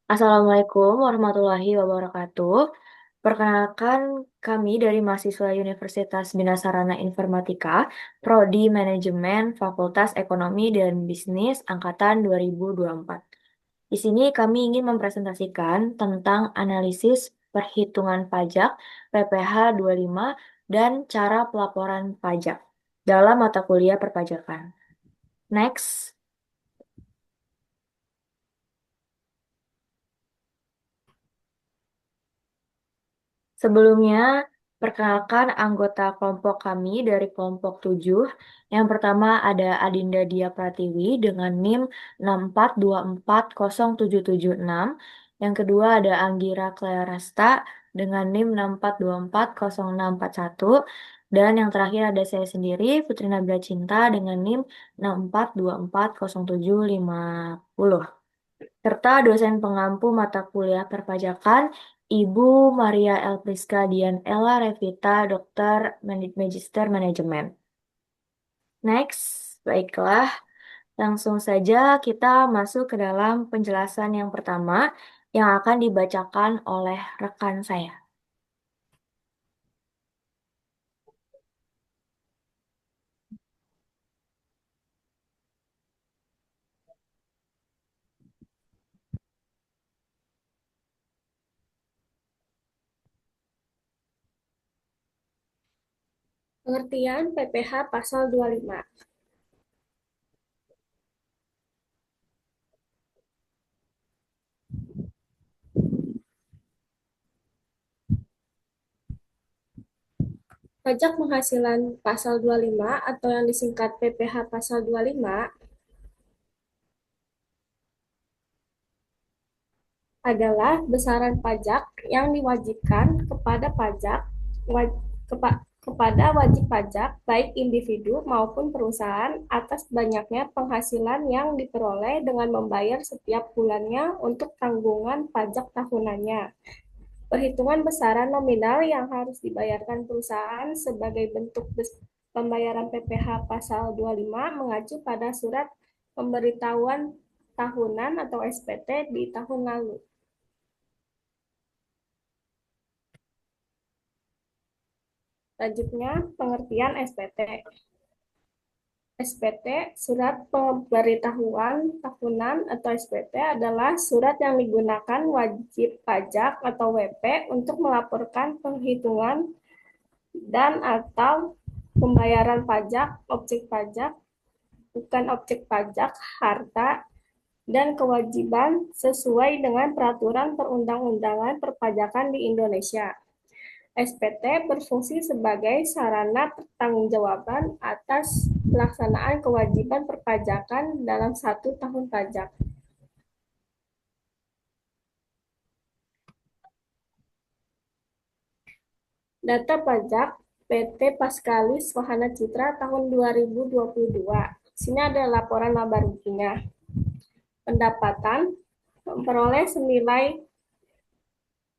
Assalamualaikum warahmatullahi wabarakatuh. Perkenalkan kami dari mahasiswa Universitas Bina Sarana Informatika, Prodi Manajemen, Fakultas Ekonomi dan Bisnis Angkatan 2024. Di sini kami ingin mempresentasikan tentang analisis perhitungan pajak PPh 25 dan cara pelaporan pajak dalam mata kuliah perpajakan. Next. Sebelumnya, perkenalkan anggota kelompok kami dari kelompok 7. Yang pertama ada Adinda Dia Pratiwi dengan NIM 642407776. Yang kedua ada Anggira Clarasta dengan NIM 6424061. Dan yang terakhir ada saya sendiri, Putri Nabila Cinta dengan NIM 642400750 serta dosen pengampu mata kuliah perpajakan Ibu Maria L. Priska Dian Ella Revita, Dokter Magister Manajemen. Next, baiklah, langsung saja kita masuk ke dalam penjelasan yang pertama yang akan dibacakan oleh rekan saya. Pengertian PPh Pasal 25. Pajak penghasilan Pasal 25 atau yang disingkat PPh Pasal 25 adalah besaran pajak yang diwajibkan kepada kepada wajib pajak baik individu maupun perusahaan atas banyaknya penghasilan yang diperoleh dengan membayar setiap bulannya untuk tanggungan pajak tahunannya. Perhitungan besaran nominal yang harus dibayarkan perusahaan sebagai bentuk pembayaran PPh Pasal 25 mengacu pada surat pemberitahuan tahunan atau SPT di tahun lalu. Selanjutnya, pengertian SPT. SPT, Surat Pemberitahuan Tahunan atau SPT adalah surat yang digunakan wajib pajak atau WP untuk melaporkan penghitungan dan atau pembayaran pajak, objek pajak, bukan objek pajak, harta, dan kewajiban sesuai dengan peraturan perundang-undangan perpajakan di Indonesia. SPT berfungsi sebagai sarana pertanggungjawaban atas pelaksanaan kewajiban perpajakan dalam 1 tahun pajak. Data pajak PT Paskalis Wahana Citra tahun 2022. Sini ada laporan laba ruginya. Pendapatan memperoleh senilai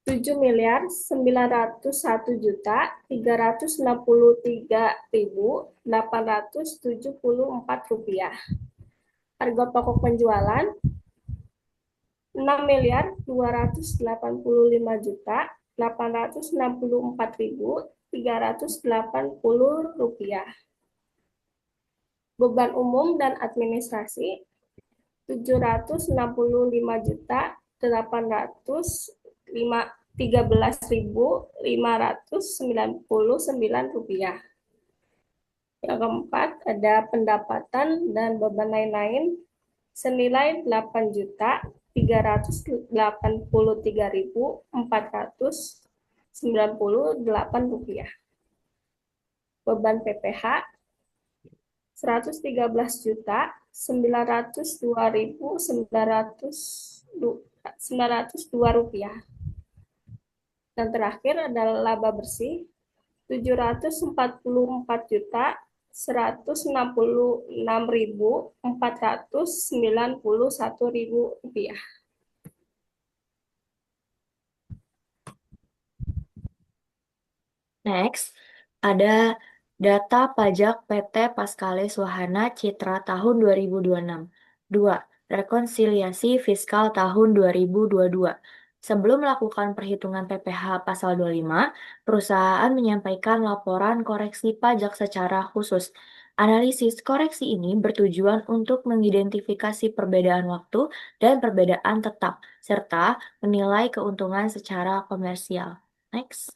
7.901.363.874 rupiah. Harga pokok penjualan 6.285.864.380 rupiah. Beban umum dan administrasi 765.13.599 rupiah. Yang keempat ada pendapatan dan beban lain-lain senilai 8.333.498 rupiah. Beban PPh 113.902.902 rupiah. Dan terakhir adalah laba bersih 744.166.491 rupiah. Next, ada data pajak PT Paskalis Wahana Citra tahun 2026. 2. rekonsiliasi fiskal tahun 2022. Sebelum melakukan perhitungan PPh pasal 25, perusahaan menyampaikan laporan koreksi pajak secara khusus. Analisis koreksi ini bertujuan untuk mengidentifikasi perbedaan waktu dan perbedaan tetap, serta menilai keuntungan secara komersial. Next.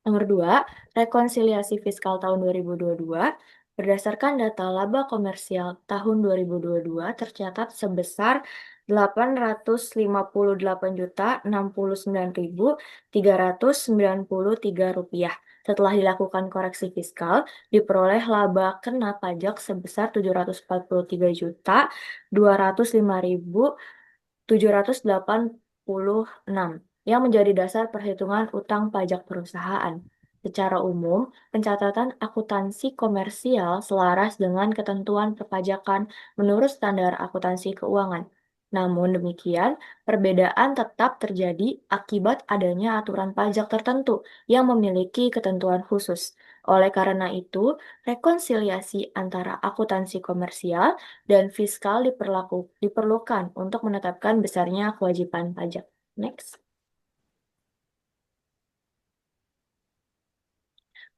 Nomor 2, rekonsiliasi fiskal tahun 2022. Berdasarkan data laba komersial tahun 2022 tercatat sebesar 858.069.393 rupiah. Setelah dilakukan koreksi fiskal, diperoleh laba kena pajak sebesar 743.205.786 yang menjadi dasar perhitungan utang pajak perusahaan. Secara umum, pencatatan akuntansi komersial selaras dengan ketentuan perpajakan menurut standar akuntansi keuangan. Namun demikian, perbedaan tetap terjadi akibat adanya aturan pajak tertentu yang memiliki ketentuan khusus. Oleh karena itu, rekonsiliasi antara akuntansi komersial dan fiskal diperlukan untuk menetapkan besarnya kewajiban pajak. Next.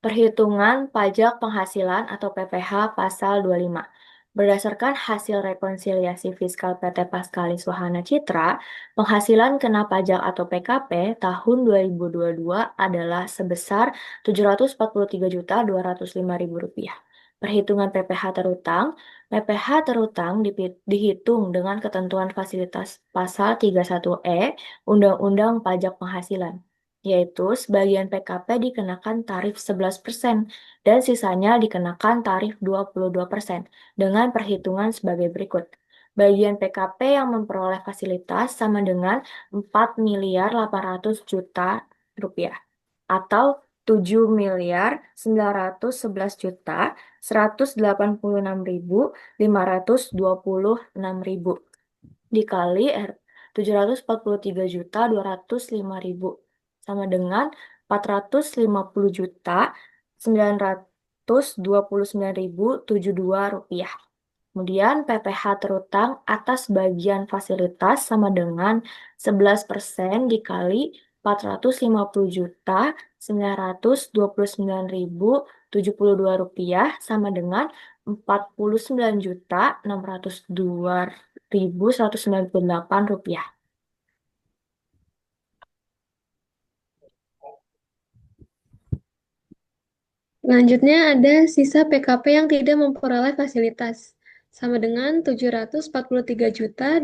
Perhitungan pajak penghasilan atau PPh pasal 25. Berdasarkan hasil rekonsiliasi fiskal PT Paskalis Wahana Citra, penghasilan kena pajak atau PKP tahun 2022 adalah sebesar Rp743.205.000. Perhitungan PPh terutang dihitung dengan ketentuan fasilitas pasal 31E Undang-Undang Pajak Penghasilan, yaitu sebagian PKP dikenakan tarif 11% dan sisanya dikenakan tarif 22% dengan perhitungan sebagai berikut. Bagian PKP yang memperoleh fasilitas sama dengan 4.800.000.000 atau 7.911.186.526.000 dikali 743.205.000 sama dengan 450.929.072 rupiah. Kemudian PPh terutang atas bagian fasilitas sama dengan 11% dikali 450.929.072 rupiah sama dengan 49.602.198 rupiah. Selanjutnya ada sisa PKP yang tidak memperoleh fasilitas sama dengan Rp743.205.000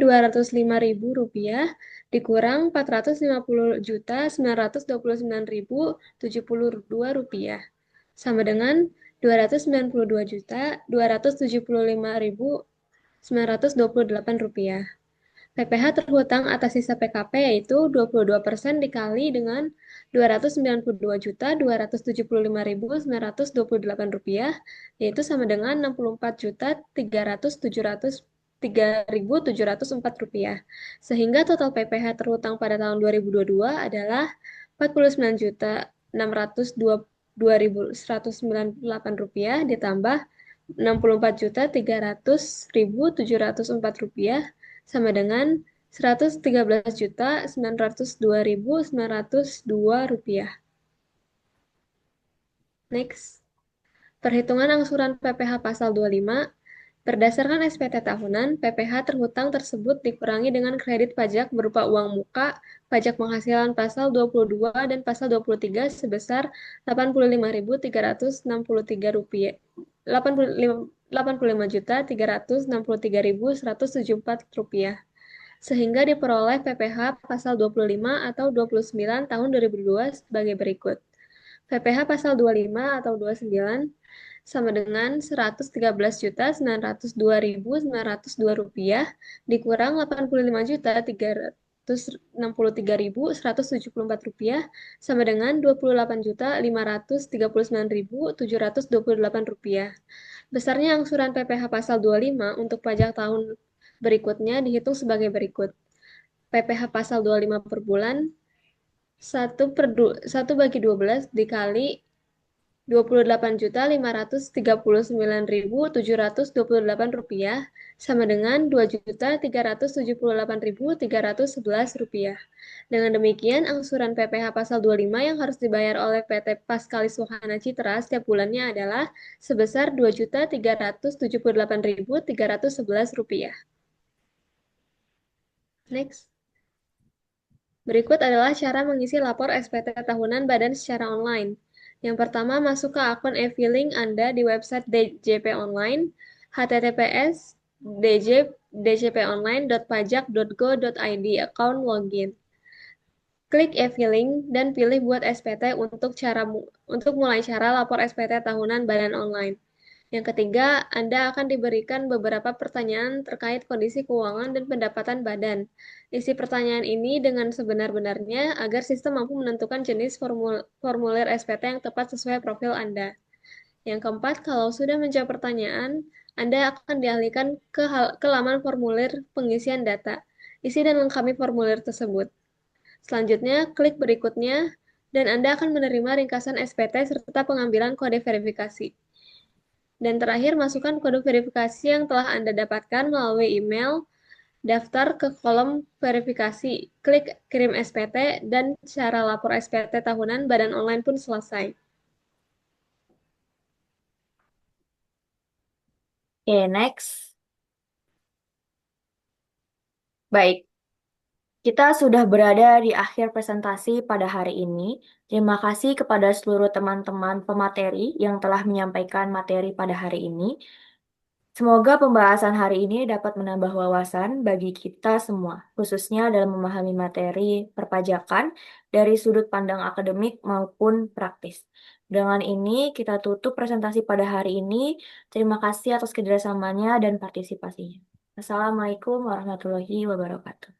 dikurang Rp450.929.072 sama dengan Rp292.275.928. PPh terhutang atas sisa PKP yaitu 22% dikali dengan Rp292.275.928, yaitu sama dengan Rp64.303.704. Sehingga total PPh terhutang pada tahun 2022 adalah Rp49.602.198 ditambah Rp64.300.704 sama dengan Rp113.902.902. Next. Perhitungan angsuran PPh pasal 25. Berdasarkan SPT tahunan, PPh terhutang tersebut dikurangi dengan kredit pajak berupa uang muka, pajak penghasilan pasal 22 dan pasal 23 sebesar Rp85.363 Rp85.363.174 sehingga diperoleh PPh pasal 25 atau 29 tahun 2002 sebagai berikut. PPh pasal 25 atau 29 sama dengan Rp113.902.902 dikurang Rp85.363.174 sama dengan Rp28.539.728. Besarnya angsuran PPh pasal 25 untuk pajak tahun berikutnya dihitung sebagai berikut. PPh pasal 25 per bulan 1/12 dikali Rp28.539.728 sama dengan Rp2.378.311. Dengan demikian, angsuran PPh pasal 25 yang harus dibayar oleh PT Paskalis Wahana Citra setiap bulannya adalah sebesar Rp2.378.311. Next. Berikut adalah cara mengisi lapor SPT tahunan badan secara online. Yang pertama, masuk ke akun e-filing Anda di website DJP Online, https://djponline.pajak.go.id, account login. Klik e-filing dan pilih buat SPT untuk mulai cara lapor SPT tahunan badan online. Yang ketiga, Anda akan diberikan beberapa pertanyaan terkait kondisi keuangan dan pendapatan badan. Isi pertanyaan ini dengan sebenar-benarnya agar sistem mampu menentukan jenis formulir SPT yang tepat sesuai profil Anda. Yang keempat, kalau sudah menjawab pertanyaan, Anda akan dialihkan ke laman formulir pengisian data. Isi dan lengkapi formulir tersebut. Selanjutnya, klik berikutnya, dan Anda akan menerima ringkasan SPT serta pengambilan kode verifikasi. Dan terakhir, masukkan kode verifikasi yang telah Anda dapatkan melalui email, daftar ke kolom verifikasi, klik kirim SPT, dan cara lapor SPT tahunan badan online pun selesai. Oke, next. Baik, kita sudah berada di akhir presentasi pada hari ini. Terima kasih kepada seluruh teman-teman pemateri yang telah menyampaikan materi pada hari ini. Semoga pembahasan hari ini dapat menambah wawasan bagi kita semua, khususnya dalam memahami materi perpajakan dari sudut pandang akademik maupun praktis. Dengan ini, kita tutup presentasi pada hari ini. Terima kasih atas kerjasamanya dan partisipasinya. Assalamualaikum warahmatullahi wabarakatuh.